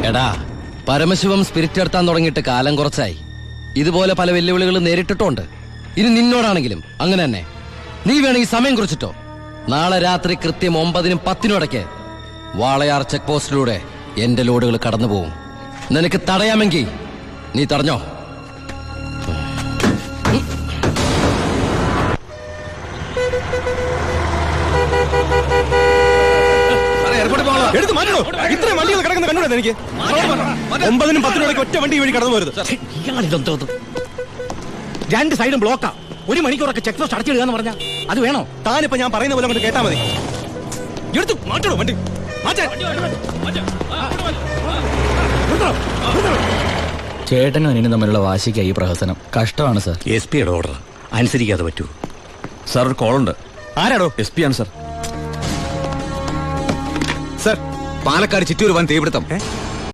എടാ, പരമശിവം സ്പിരിറ്റ് എടുത്താൻ തുടങ്ങിയിട്ട് കാലം കുറച്ചായി. ഇതുപോലെ പല വെല്ലുവിളികൾ നേരിട്ടിട്ടുണ്ട്. ഇനി നിന്നോടാണെങ്കിലും അങ്ങനെ തന്നെ. നീ വേണമെങ്കിൽ സമയം കുറിച്ചിട്ടോ. നാളെ രാത്രി കൃത്യം 9-നും 10-നും ഇടയ്ക്ക് വാളയാർ ചെക്ക് പോസ്റ്റിലൂടെ എന്റെ ലോഡുകൾ കടന്നു പോകും. നിനക്ക് തടയാമെങ്കിൽ നീ തടഞ്ഞോ. എടുത്ത് മാറ്റണോ? ഇത്രയും വണ്ടികൾ കിടക്കുന്ന കണ്ടുകൂടെ എനിക്ക്? 9-നും 10-നും ഇടയ്ക്ക് ഒറ്റ വണ്ടി വഴി കടന്നു പോരുത്. രണ്ട് സൈഡും ബ്ലോക്കാ. 1 മണിക്കൂറൊക്കെ ചെക്ക് പോസ്റ്റ് അടച്ചിടുക എന്ന് പറഞ്ഞാൽ അത് വേണോ? താനിപ്പോ ഞാൻ പറയുന്ന പോലെ അങ്ങോട്ട് കേട്ടാ മതി. എടുത്ത് മാറ്റണോ വണ്ടി? ചേട്ടനും അനിയനും തമ്മിലുള്ള വാശിക്കായി ഈ പ്രഹസനം. കഷ്ടമാണ് സാർ. SP യുടെ ഓർഡർ അനുസരിക്കാതെ പറ്റൂ. സാർ ഒരു കോളുണ്ട്. ആരാടോ? SP ആണ് സാർ. സർ, പാലക്കാട് ചിറ്റൂർ വൻ തീപിടുത്തം.